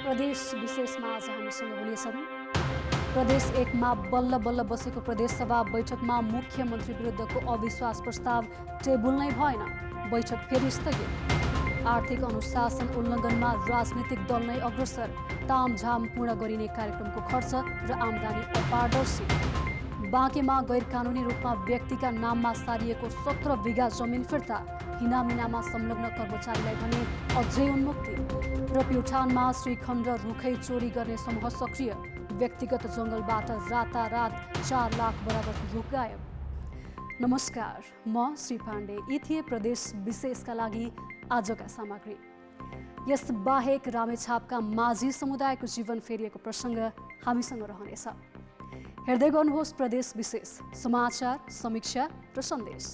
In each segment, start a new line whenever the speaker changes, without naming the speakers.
प्रदेश विशेषमा आज हामीसँग हुनेछन्। प्रदेश 1 मा बल्ल बल्ल बसेको प्रदेशसभा बैठकमा मुख्यमन्त्री विरुद्धको अविश्वास प्रस्ताव टेबुल नै भएन, बैठक फेरि स्थगित। आर्थिक अनुशासन उल्लङ्घनमा राजनीतिक दल नै अग्रसर, तामझाम पूर्ण गरिने कार्यक्रमको खर्च र आम्दानी अपारदर्शी। बाँकेमा गैरकानुनी रूपमा व्यक्तिका नाममा सारिएको 17 बिघा जमिन फिर्ता, हिनामिनामा संलग्न कर्मचारीलाई भने अझै उन्मुक्ति। र प्युठानमा श्रीखण्ड रुखै चोरी गर्ने समूह सक्रिय, व्यक्तिगत जङ्गलबाट रातारात 4 लाख बराबर रुख गायब। नमस्कार, म श्री पाण्डे। यी थिए प्रदेश विशेषका लागि आजका सामग्री। यस बाहेक रामेछापका माझी समुदायको जीवन फेरिएको प्रसङ्ग हामीसँग रहनेछ। हेर्दै गर्नुहोस् प्रदेश विशेष, समाचार, समीक्षा र सन्देश।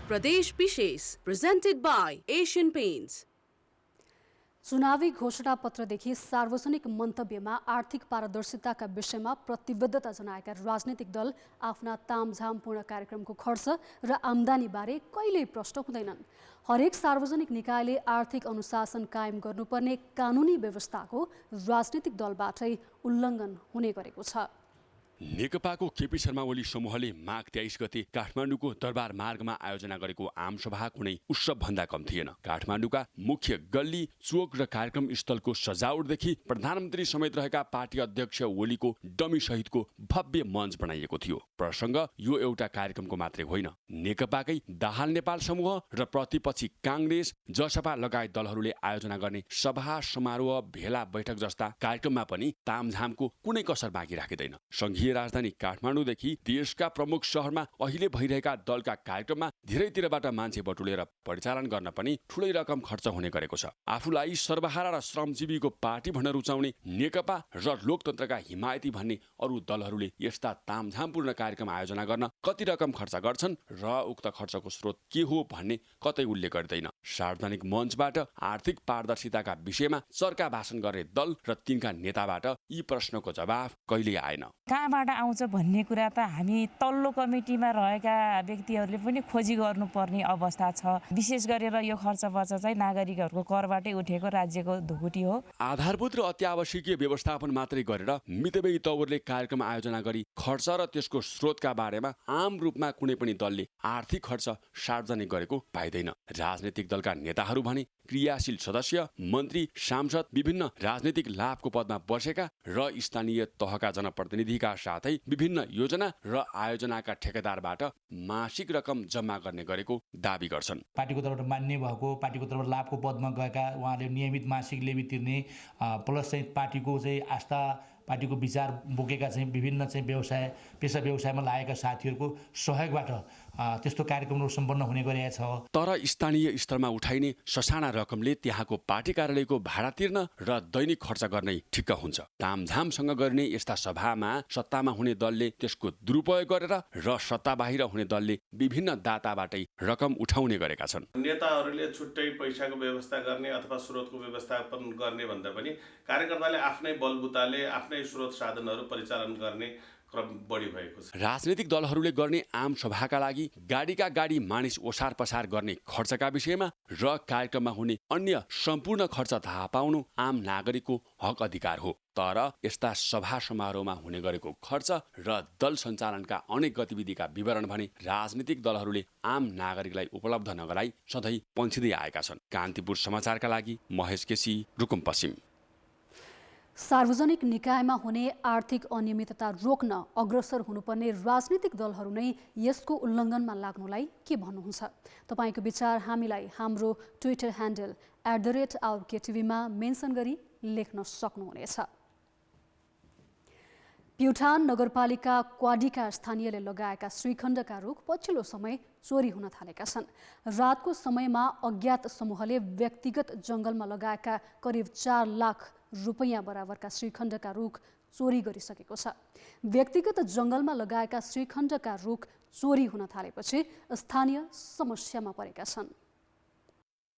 प्रदेश विशेष presented by Asian Paints।
चुनावी घोषणापत्रदेखि सार्वजनिक मन्तव्यमा आर्थिक पारदर्शिताका विषयमा प्रतिबद्धता जनाएका राजनीतिक दल आफ्ना तामझामपूर्ण कार्यक्रमको खर्च र आम्दानीबारे कहिल्यै प्रष्ट हुँदैनन्। हरेक सार्वजनिक निकायले आर्थिक अनुशासन कायम गर्नुपर्ने कानुनी व्यवस्थाको राजनीतिक दलबाटै उल्लङ्घन हुने गरेको छ।
नेकपाको केपी शर्मा ओली समूहले माघ 23 गते काठमाडौँको दरबार मार्गमा आयोजना गरेको आमसभा कुनै उत्सवभन्दा कम थिएन। काठमाडौँका मुख्य गल्ली, चोक र कार्यक्रम स्थलको सजावटदेखि प्रधानमन्त्री समेत रहेका पार्टी अध्यक्ष ओलीको डमी सहितको भव्य मञ्च बनाइएको थियो। प्रसङ्ग यो एउटा कार्यक्रमको मात्रै होइन, नेकपाकै दाहाल नेपाल समूह र प्रतिपक्षी काङ्ग्रेस, जसपा लगायत दलहरूले आयोजना गर्ने सभा, समारोह, भेला, बैठक जस्ता कार्यक्रममा पनि तामझामको कुनै कसर बाँकी राखिँदैन। संघीय राजधानी काठमाडौँदेखि देशका प्रमुख शहरमा अहिले भइरहेका दलका कार्यक्रममा धेरैतिरबाट मान्छे बटुलेर परिचालन गर्न पनि ठुलै रकम खर्च हुने गरेको छ। आफूलाई सर्वहारा र श्रमजीवीको पार्टी भन्न रुचाउने नेकपा र लोकतन्त्रका हिमायती भन्ने अरू दलहरूले यस्ता तामझामपूर्ण कार्यक्रम आयोजना गर्न कति रकम खर्च गर्छन् र उक्त खर्चको स्रोत के हो भन्ने कतै उल्लेख गर्दैन। सार्वजनिक मञ्चबाट आर्थिक पारदर्शिताका विषयमा चर्का भाषण गर्ने दल र तिनका नेताबाट यी प्रश्नको जवाफ कहिल्यै आएन।
कहाँबाट आउँछ भन्ने कुरा त हामी तल्लो कमिटीमा रहेका व्यक्तिहरूले पनि खोजी गर्नुपर्ने अवस्था छ। विशेष गरेर यो खर्च बर्च चाहिँ नागरिकहरूको करबाटै उठेको राज्यको ढुकुटी हो।
आधारभूत र अत्यावश्यकीय व्यवस्थापन मात्रै गरेर मितव्ययी तवरले कार्यक्रम आयोजना गरी खर्च र त्यसको स्रोतका बारेमा आम रूपमा कुनै पनि दलले आर्थिक खर्च सार्वजनिक गरेको पाइँदैन। राजनीतिक दलका नेताहरू भने क्रियाशील सदस्य, मन्त्री, सांसद, विभिन्न राजनीतिक लाभको पदमा बसेका र स्थानीय तहका जनप्रतिनिधिका साथै विभिन्न योजना र आयोजनाका ठेकेदारबाट मासिक रकम जम्मा गर्ने गरेको दाबी गर्छन्।
पार्टीको तर्फबाट मान्य भएको, पार्टीको तर्फबाट लाभको पदमा गएका उहाँले नियमित मासिक लेबी तिर्ने, प्लस चाहिँ पार्टीको चाहिँ आस्था, पार्टीको विचार बोकेका चाहिँ विभिन्न चाहिँ पेसा व्यवसायमा लागेका साथीहरूको सहयोगबाट त्यस्तो कार्यक्रमहरू सम्पन्न हुने गरेको छ।
तर स्थानीय स्तरमा उठाइने ससाना रकमले त्यहाँको पार्टी कार्यालयको भाडा तिर्न र दैनिक खर्च गर्नै ठिक्क हुन्छ। तामझामसँग गर्ने यस्ता सभामा सत्तामा हुने दलले त्यसको दुरुपयोग गरेर र सत्ता बाहिर हुने दलले विभिन्न दाताबाटै रकम उठाउने गरेका छन्।
नेताहरूले छुट्टै पैसाको व्यवस्था गर्ने अथवा स्रोतको व्यवस्थापन गर्ने भन्दा पनि कार्यकर्ताले आफ्नै बलबुताले आफ्नै स्रोत साधनहरू परिचालन गर्ने क्रम बढी भएको छ।
राजनीतिक दलहरूले गर्ने आम सभाका लागि गाडीका गाडी मानिस ओसार पसार गर्ने खर्चका विषयमा र कार्यक्रममा हुने अन्य सम्पूर्ण खर्च थाहा पाउनु आम नागरिकको हक अधिकार हो। तर यस्ता सभा समारोहमा हुने गरेको खर्च र दल सञ्चालनका अनेक गतिविधिका विवरण भने राजनीतिक दलहरूले आम नागरिकलाई उपलब्ध नगराई सधैँ पन्छिँदै आएका छन्। कान्तिपुर समाचारका लागि महेश केसी, रुकुम पश्चिम।
सार्वजनिक निकायमा हुने आर्थिक अनियमितता रोक्न अग्रसर हुनुपर्ने राजनीतिक दलहरू नै यसको उल्लङ्घनमा लाग्नुलाई के भन्नुहुन्छ? तपाईँको विचार हामीलाई हाम्रो ट्विटर ह्यान्डल @OurKTVमा मेन्सन गरी लेख्न सक्नुहुनेछ। प्युठान नगरपालिका क्वाडीका स्थानीयले लगाएका श्रीखण्डका रुख पछिल्लो समय चोरी हुन थालेका छन्। रातको समयमा अज्ञात समूहले व्यक्तिगत जङ्गलमा लगाएका करिब 4 लाख रुपैयाँ बराबरका श्रीखण्डका रुख चोरी गरिसकेको छ। व्यक्तिगत जङ्गलमा लगाएका श्रीखण्डका रुख चोरी हुन थालेपछि स्थानीय समस्यामा परेका छन्।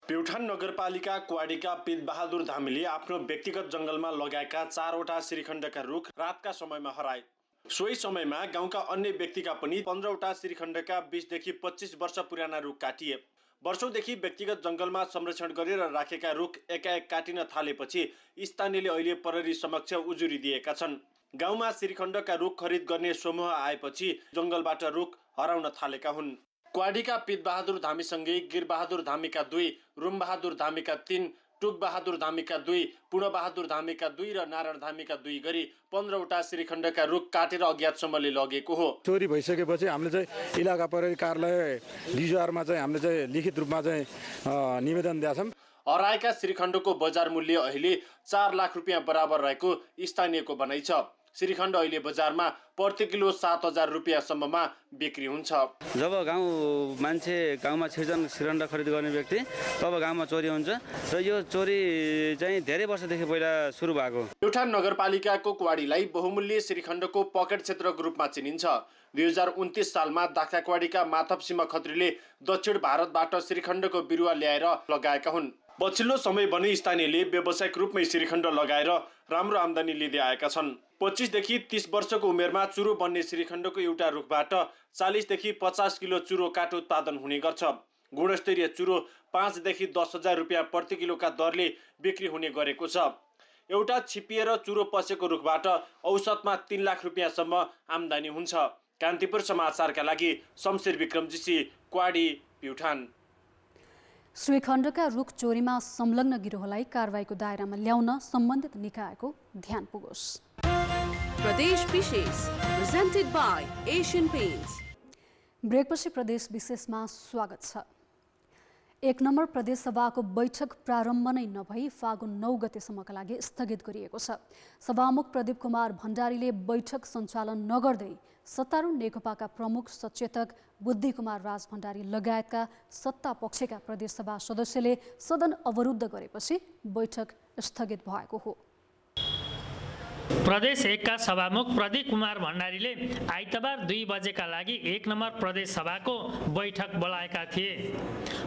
प्युठान नगरपालिका क्वाडीका पितबहादुर धामीले आफ्नो व्यक्तिगत जङ्गलमा लगाएका 4वटा श्रीखण्डका रुख रातका समयमा हराए। सोही समयमा गाउँका अन्य व्यक्तिका पनि 15वटा श्रीखण्डका 20 देखि 25 वर्ष पुराना रुख काटिए। वर्षौंदेखि व्यक्तिगत जङ्गलमा संरक्षण गरेर राखेका रुख एकाएक काटिन थालेपछि स्थानीयले अहिले प्रहरी समक्ष उजुरी दिएका छन्। गाउँमा श्रीखण्डका रुख खरिद गर्ने समूह आएपछि जङ्गलबाट रुख हराउन थालेका हुन्। क्वाडीका पितबहादुर धामीसँगै गिरबहादुर धामीका 2, रुमबहादुर धामीका 3, टुकबहादुर धामीका 2, पूर्णबहादुर धामीका 2 र नारायण धामीका 2 गरी 15वटा श्रीखण्डका रुख काटेर अज्ञात समूहले लगेको हो।
चोरी भइसकेपछि हामीले चाहिँ इलाका प्रहरी कार्यालय डिजुआरमा चाहिँ हामीले चाहिँ लिखित रूपमा चाहिँ निवेदन दिएका छौँ।
हराएका श्रीखण्डको बजार मूल्य अहिले 4 लाख रुपियाँ बराबर रहेको स्थानीयको भनाइ छ। श्रीखण्ड अहिले बजारमा प्रति किलो 7,000 रुपियाँसम्ममा बिक्री हुन्छ।
जब गाउँमा छिर्छन् श्रीखण्ड खरिद गर्ने व्यक्ति तब गाउँमा चोरी हुन्छ र यो चोरी चाहिँ धेरै वर्षदेखि पहिला सुरु भएको।
प्युठान नगरपालिकाको क्वाडीलाई बहुमूल्य श्रीखण्डको पकेट क्षेत्रको रूपमा चिनिन्छ। 2029 सालमा दाख्याक्वाडीका माधव सिंह खत्रीले दक्षिण भारतबाट श्रीखण्डको बिरुवा ल्याएर लगाएका हुन्। पछिल्लो समय भने स्थानीयले व्यावसायिक रूपमै श्रीखण्ड लगाएर राम्रो आम्दानी लिँदै आएका छन्। 25 देखि 30 वर्षको उमेरमा चुरो बन्ने श्रीखण्डको एउटा रुखबाट 40 देखि 50 किलो चुरो काठ उत्पादन हुने गर्छ। गुणस्तरीय चुरो 5 देखि 10,000 रुपियाँ प्रति किलोका दरले बिक्री हुने गरेको छ। एउटा छिपिएर चुरो पसेको रुखबाट औसतमा 3 लाख रुपियाँसम्म आम्दानी हुन्छ। कान्तिपुर समाचारका लागि शमशेर विक्रमजीसी, क्वाडी, प्युठान।
श्रीखण्डका रुख चोरीमा संलग्न गिरोहलाई कारबाहीको दायरामा ल्याउन सम्बन्धित निकायको ध्यान पुगोस्।
प्रदेश विशेष presented by Asian Paints।
ब्रेकपछि प्रदेश विशेषमा स्वागत छ। 1 नम्बर प्रदेश सभाको बैठक प्रारम्भ नै नभई फागुन 9 गतेसम्मका लागि स्थगित गरिएको छ। सभामुख प्रदीप कुमार भण्डारीले बैठक सञ्चालन नगर्दै सत्तारूढ नेकपाका प्रमुख सचेतक बुद्धि कुमार राज भण्डारी लगायतका सत्ता पक्षका प्रदेश सभा सदस्यले सदन अवरुद्ध गरेपछि बैठक स्थगित भएको हो।
प्रदेश 1 का सभामुख प्रदीप कुमार भण्डारीले आइतबार 2 बजेका लागि 1 नम्बर प्रदेश सभाको बैठक बोलाएका थिए।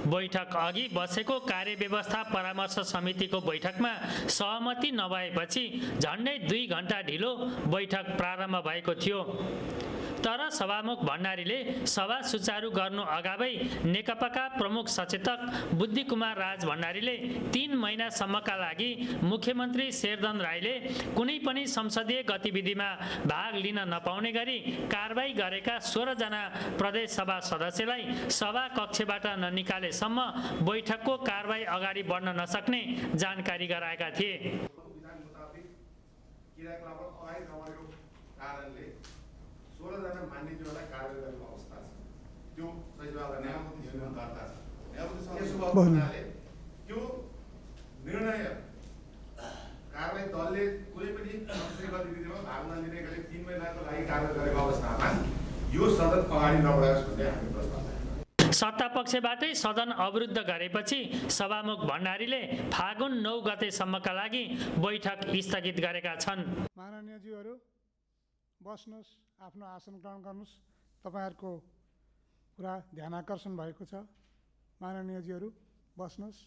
बैठक अघि बसेको कार्यव्यवस्था परामर्श समितिको बैठकमा सहमति नभएपछि झन्डै 2 घण्टा ढिलो बैठक प्रारम्भ भएको थियो। तर सभामुख भण्डारीले सभा सुचारू गर्नु अगावै नेकपाका प्रमुख सचेतक बुद्धि कुमार राज भण्डारीले 3 महिनासम्मका लागि मुख्यमन्त्री शेरधन राईले कुनै पनि संसदीय गतिविधिमा भाग लिन नपाउने गरी कारबाही गरेका 16 जना प्रदेश सभा सदस्यलाई सभा कक्षबाट ननिकालेसम्म बैठकको कारबाही अगाडि बढ्न नसक्ने जानकारी गराएका थिए।
जना मान्यतालाई कार्य गरेको अवस्था छ। त्यो सचिवालय न्यायामूर्ति निर्णय गर्दा छ। न्यायामूर्ति त्यो निर्णय कारबाही दलले कुनै पनि संसदीय गतिविधिमा भाग नलिने गरी 3 महिनाको लागि कार्य गरेको अवस्थामा यो सदन अगाडि नबढाओस् भन्ने हामी प्रस्ताव ल्यायौँ।
सत्ता पक्षबाटै सदन अवरुद्ध गरेपछि सभामुख भण्डारीले फागुन 9 गतेसम्मका लागि बैठक स्थगित गरेका छन्।
माननीयज्यूहरू बस्नुहोस्, आफ्नो आसन ग्रहण गर्नुहोस्। तपाईहरुको कुरा ध्यान आकर्षण भएको छ। माननीयज्यूहरू बस्नुहोस्।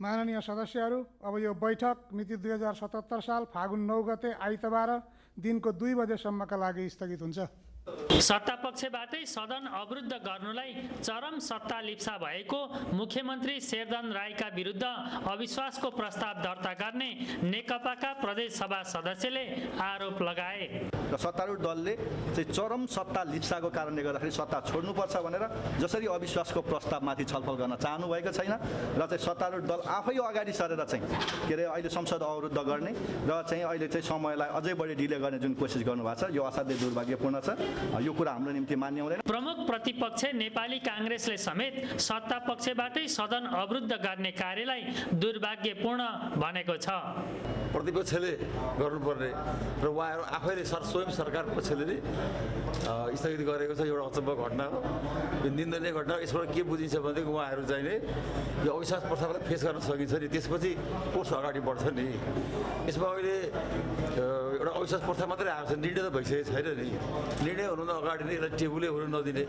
माननीय सदस्यहरू, अब यो बैठक मिति 2077 साल फागुन 9 गते आइतबार दिनको 2 बजेसम्मका लागि स्थगित हुन्छ।
सत्ता पक्षबाटै सदन अवरुद्ध गर्नुलाई चरम सत्ता लिप्सा भएको मुख्यमन्त्री शेरधन राईका विरुद्ध अविश्वासको प्रस्ताव दर्ता गर्ने नेकपाका प्रदेश सभा सदस्यले आरोप लगाए।
र सत्तारूढ दलले चाहिँ चरम सत्ता लिप्साको कारणले गर्दाखेरि सत्ता छोड्नुपर्छ भनेर जसरी अविश्वासको प्रस्तावमाथि छलफल गर्न चाहनु भएको छैन र चाहिँ सत्तारूढ दल आफै अगाडि सरेर चाहिँ के अरे अहिले संसद अवरुद्ध गर्ने र चाहिँ अहिले चाहिँ समयलाई अझै बढी डिले गर्ने जुन कोसिस गर्नुभएको छ यो असाध्यै दुर्भाग्यपूर्ण छ। यो कुरा हाम्रो निम्ति मान्य हुँदैन।
प्रमुख प्रतिपक्ष नेपाली कांग्रेसले समेत सत्ता पक्षबाटै सदन अवरुद्ध गर्ने कार्यलाई दुर्भाग्यपूर्ण भनेको छ।
प्रतिपक्षले गर्नुपर्ने र उहाँहरू आफैले स्वयं सरकार पक्षले नै स्थगित गरेको छ एउटा अचम्म घटना हो यो निन्दनीय घटना हो यसबाट के बुझिन्छ भनेदेखि उहाँहरू चाहिँ नि यो अविश्वास प्रस्तावलाई फेस गर्न सकिन्छ नि त्यसपछि कोर्स अगाडि बढ्छ नि यसमा अहिले एउटा अविश्वास प्रस्ताव मात्रै आएको छ निर्णय त भइसकेको छैन नि निर्णय हुनु अगाडि नै यसलाई टेबुलै हुनु नदिने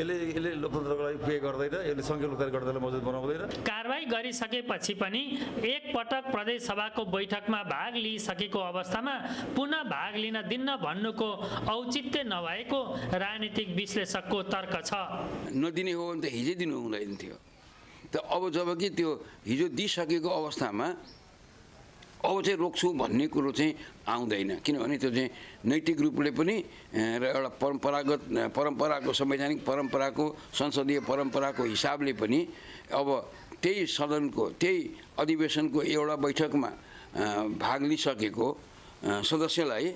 यसले लोकतन्त्रको लागि पे गर्दैन यसले सङ्घीय लोकतन्त्र गणतन्त्रलाई मजबुत बनाउँदैन
कारबाही गरिसकेपछि पनि एक पटक प्रदेश सभाको बैठकमा भाग लिइसकेको अवस्थामा पुनः भाग लिन दिन्न भन्नुको औचित्य नभएको राजनीतिक विश्लेषकको तर्क छ।
नदिने हो भने त हिजै दिनु हुँदैन थियो त अब जब कि त्यो हिजो दिइसकेको अवस्थामा अब चाहिँ रोक्छु भन्ने कुरो चाहिँ आउँदैन किनभने त्यो चाहिँ नैतिक रूपले पनि र एउटा परम्पराको संवैधानिक परम्पराको संसदीय परम्पराको हिसाबले पनि अब त्यही सदनको त्यही अधिवेशनको एउटा बैठकमा भाग लिइसकेको सदस्यलाई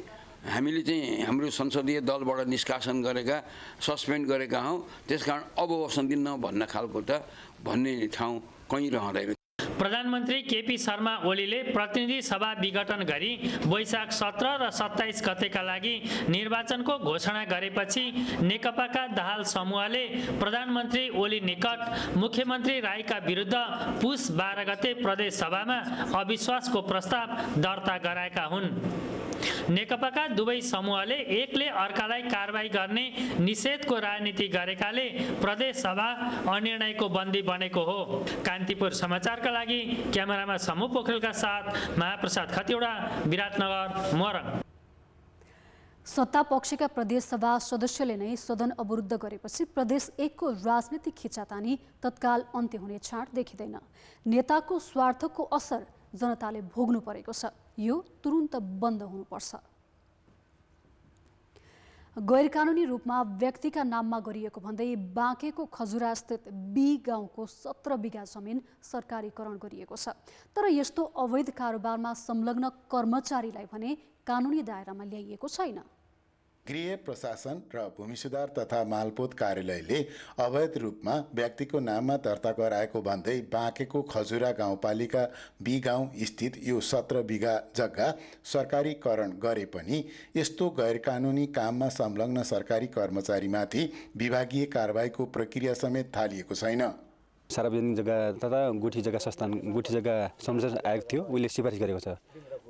हामीले चाहिँ हाम्रो संसदीय दलबाट निष्कासन गरेका सस्पेन्ड गरेका हौँ त्यसकारण अब बस्न दिन्न भन्न खालको त भन्ने ठाउँ कहीँ रहँदैन।
प्रधानमन्त्री केपी शर्मा ओलीले प्रतिनिधि सभा विघटन गरी वैशाख 17 र 27 गतेका लागि निर्वाचनको घोषणा गरेपछि नेकपाका दाहाल समूहले प्रधानमन्त्री ओली निकट मुख्यमन्त्री राईका विरुद्ध पुस 12 गते प्रदेश सभामा अविश्वासको प्रस्ताव दर्ता गराएका हुन्। नेकपाका दुवै समूहले एकले अर्कालाई कारबाही गर्ने निषेधको राजनीति गरेकाले प्रदेश सभा अनिर्णयको बन्दी बनेको हो। कान्तिपुर समाचारका लागि क्यामेरामा समूह पोखरेलका साथ महाप्रसाद खतिवडा, विराटनगर, मोरङ।
सत्ता पक्षका प्रदेश सभा सदस्यले नै सदन अवरुद्ध गरेपछि प्रदेश 1 को राजनीतिक खिचातानी तत्काल अन्त्य हुने छाँट देखिँदैन। नेताको स्वार्थको असर जनताले भोग्नु परेको छ, यो तुरुन्त बन्द हुनुपर्छ। गैरकानुनी रूपमा व्यक्तिका नाममा गरिएको भन्दै बाँकेको खजुरा स्थित बी गाउँको 17 बिघा जमिन सरकारीकरण गरिएको छ। तर यस्तो अवैध कारोबारमा संलग्न कर्मचारीलाई भने कानुनी दायरामा ल्याइएको छैन।
गृह प्रशासन र भूमि सुधार तथा मालपोत कार्यालयले अवैध रूपमा व्यक्तिको नाममा दर्ता गराएको भन्दै बाँकेको खजुरा गाउँपालिका बी गाउँ स्थित यो 17 बिघा जग्गा सरकारीकरण गरे पनि यस्तो गैरकानुनी काममा संलग्न सरकारी कर्मचारीमाथि विभागीय कारबाहीको प्रक्रिया समेत थालिएको छैन।
सार्वजनिक जग्गा तथा गुठी जग्गा संस्थान गुठी जग्गा संरक्षण आयोग थियो, उसले सिफारिस गरेको छ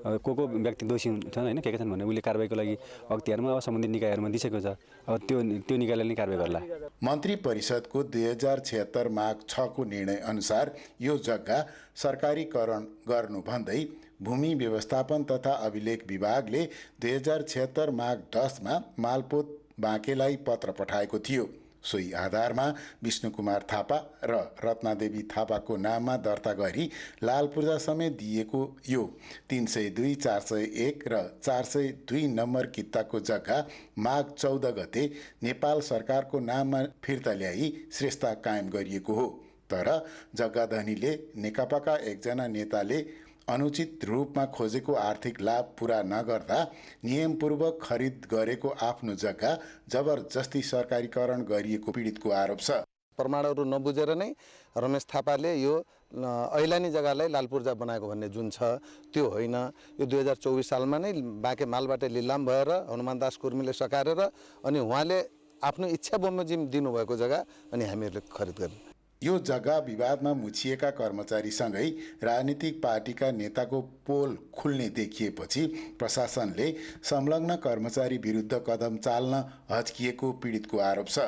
को व्यक्ति दोषी हुन्छन् होइन के छन् भने उसले कारबाहीको लागि अख्तियारमा अब सम्बन्धित निकायहरूमा दिइसकेको छ। अब त्यो निकायले नै कारबाही गर्ला।
मन्त्री परिषदको 2076 माघ 6 को निर्णय अनुसार यो जग्गा सरकारीकरण गर्नु भन्दै भूमि व्यवस्थापन तथा अभिलेख विभागले 2076 माघ 10 मा मालपोत बाँकेलाई पत्र पठाएको थियो। सोही आधारमा विष्णुकुमार थापा र रत्नादेवी थापाको नाममा दर्ता गरी लाल पूर्जा समेत दिएको यो 302, 401 र 402 नम्बर कित्ताको जग्गा माघ 14 गते नेपाल सरकारको नाममा फिर्ता ल्याई श्रेष्ठता कायम गरिएको हो। तर जग्गा धनीले नेकपाका एकजना नेताले अनुचित रूपमा खोजेको आर्थिक लाभ पूरा नगर्दा नियमपूर्वक खरिद गरेको आफ्नो जग्गा जबरजस्ती सरकारीकरण गरिएको पीडितको आरोप छ।
प्रमाणहरू नबुझेर नै रमेश थापाले यो ऐलानी जग्गालाई लालपूर्जा बनाएको भन्ने जुन छ त्यो होइन। यो 2024 सालमा नै बाँके मालबाट लिलाम भएर हनुमान दास कुर्मीले सकारेर अनि उहाँले आफ्नो इच्छा बमोजिम दिनुभएको जग्गा अनि हामीहरूले खरिद गर्यौँ।
यो जग्गा विवादमा मुछिएका कर्मचारीसँगै राजनीतिक पार्टीका नेताको पोल खुल्ने देखिएपछि प्रशासनले संलग्न कर्मचारी विरुद्ध कदम चाल्न हच्किएको पीडितको आरोप छ।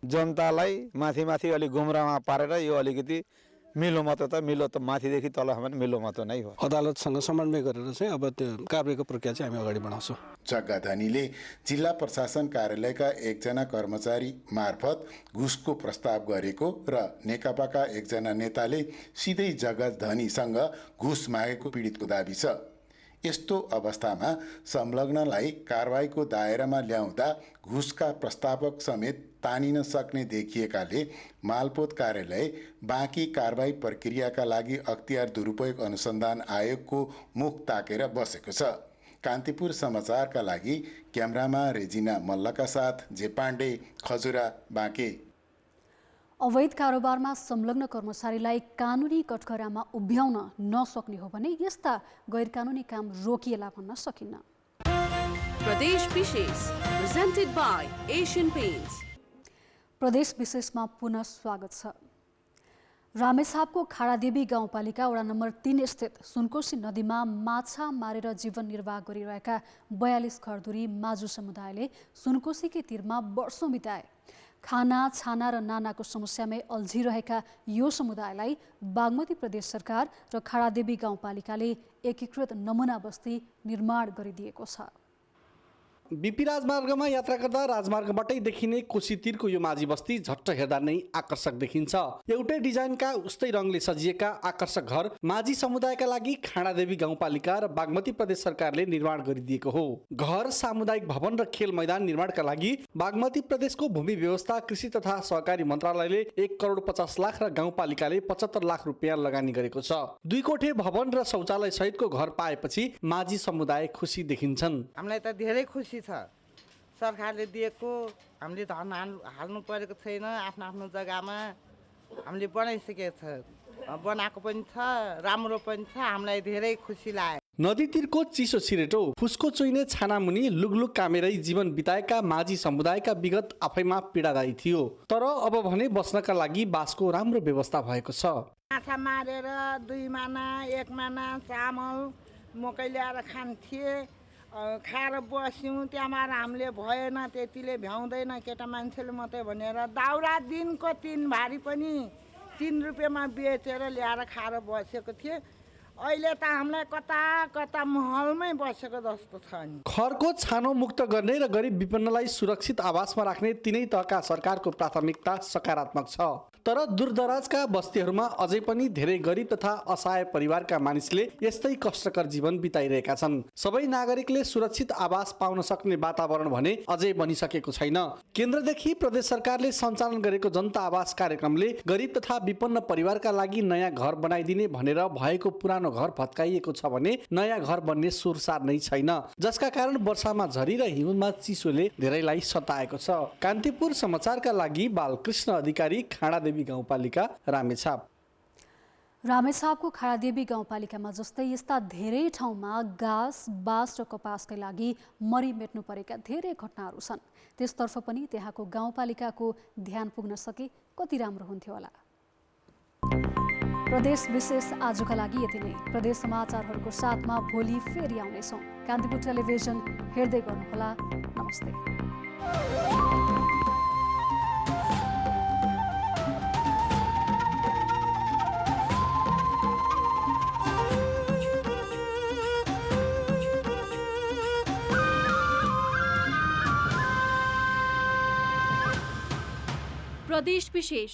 जनतालाई माथि माथि अलि गुमराहमा पारेर यो अलिकति मिलो त माथिदेखि तलसम्म मिलो मतो नै हो।
अदालतसँग समन्वय गरेर चाहिँ अब त्यो कारबाहीको प्रक्रिया चाहिँ हामी अगाडि बढाउँछौँ।
जग्गा धनीले जिल्ला प्रशासन कार्यालयका एकजना कर्मचारी मार्फत घुसको प्रस्ताव गरेको र नेकपाका एकजना नेताले सिधै जग्गा धनीसँग घुस मागेको पीडितको दाबी छ। यस्तो अवस्थामा संलग्नलाई कारबाहीको दायरामा ल्याउँदा घुसका प्रस्तावक समेत तानिन सक्ने देखिएकाले मालपोत कार्यालय बाँकी कारबाही प्रक्रियाका लागि अख्तियार दुरुपयोग अनुसन्धान आयोगको मुख ताकेर बसेको छ। कान्तिपुर समाचारका लागि क्यामेरामा रेजिना मल्लका साथ जे पाण्डे, खजुरा, बाँके।
अवैध कारोबारमा संलग्न कर्मचारीलाई कानुनी कठघरामा उभ्याउन नसक्ने हो भने यस्ता गैर कानुनी काम रोकिएला भन्न सकिन्न।
प्रदेश विशेष presented by Asian Paints.
प्रदेश विशेषमा पुनः स्वागत छ। रामेछापको खाडादेवी गाउँपालिका वडा नम्बर 3 स्थित सुनकोशी नदीमा माछा मारेर जीवन निर्वाह गरिरहेका 42 घरधुरी माझु समुदायले सुनकोशीकै तीरमा वर्षौं बिताए। खाना, छाना र नानाको समस्यामै अल्झिरहेका यो समुदायलाई बागमती प्रदेश सरकार र खाडादेवी गाउँपालिकाले एकीकृत नमुना बस्ती निर्माण गरिदिएको छ।
बिपी राजमार्गमा यात्रा गर्दा राजमार्गबाटै देखिने कोशी तीरको यो माझी बस्ती झट्ट हेर्दा नै आकर्षक देखिन्छ। एउटै डिजाइनका उस्तै रङले सजिएका आकर्षक घर माझी समुदायका लागि खाडादेवी गाउँपालिका र बागमती प्रदेश सरकारले निर्माण गरिदिएको हो। घर, सामुदायिक भवन र खेल मैदान निर्माणका लागि बागमती प्रदेशको भूमि व्यवस्था, कृषि तथा सहकारी मन्त्रालयले 1,50,00,000 र गाउँपालिकाले 75 लाख रुपियाँ लगानी गरेको छ। 2 कोठे भवन र शौचालय सहितको घर पाएपछि माझी समुदाय खुसी देखिन्छन्।
हामीलाई त धेरै खुसी छ। सरकारले दिएको हामीले धन हाल्नु परेको छैन। आफ्नो आफ्नो जग्गामा हामीले बनाइसकेको छ, बनाएको पनि छ, राम्रो पनि छ। हामीलाई धेरै खुसी लाग्यो।
नदी तीरको चिसो छिरेटो, फुस्को चुइने छानामुनि लुगलुग कामेरै जीवन बिताएका माझी समुदायका विगत आफैमा पीडादायी थियो। तर अब भने बस्नका लागि बासको राम्रो व्यवस्था भएको छ।
माछा मारेर 2 माना 1 माना चामल मकै ल्याएर खान्थे, खाएर बस्यौँ। त्यहाँबाट हामीले भएन, त्यतिले भ्याउँदैन केटा मान्छेले मात्रै भनेर दाउरा दिनको 3 भारी पनि 3 रुपियाँमा बेचेर ल्याएर खाएर बसेको थिएँ। अहिले त हामीलाई कता कता महलमै बसेको जस्तो छ नि।
खरको छानो मुक्त गर्ने र गरिब विपन्नलाई सुरक्षित आवासमा राख्ने तिनै तहका सरकारको प्राथमिकता सकारात्मक छ। तर दूरदराजका बस्तीहरूमा अझै पनि धेरै गरिब तथा असहाय परिवारका मानिसले यस्तै कष्टकर जीवन बिताइरहेका छन्। सबै नागरिकले सुरक्षित आवास पाउन सक्ने वातावरण भने अझै बनिसकेको छैन। केन्द्रदेखि प्रदेश सरकारले सञ्चालन गरेको जनता आवास कार्यक्रमले गरिब तथा विपन्न परिवारका लागि नयाँ घर बनाइदिने भनेर भएको पुरानो घर भत्काइएको छ भने नयाँ घर बन्ने सुरसार नै छैन, जसका कारण वर्षामा झरी र हिउँमा चिसोले धेरैलाई सताएको छ। कान्तिपुर समाचारका लागि बालकृष्ण अधिकारी, खाडादेवी गाउँपालिका, रामेछाप।
रामेछापको खाडादेवी गाउँपालिकामा जस्तै यस्ता धेरै ठाउँमा घाँस, बाँस र कपासकै लागि मरिमेट्नु परेका धेरै घटनाहरू छन्। त्यसतर्फ पनि त्यहाँको गाउँपालिकाको ध्यान पुग्न सके कति राम्रो हुन्थ्यो होला। प्रदेश विशेष आजका लागि यति नै। प्रदेश समाचारहरूको साथमा भोलि फेरि आउनेछौँ। कान्तिपुर टेलिभिजन हेर्दै गर्नुहोला। नमस्ते।
प्रदेश विशेष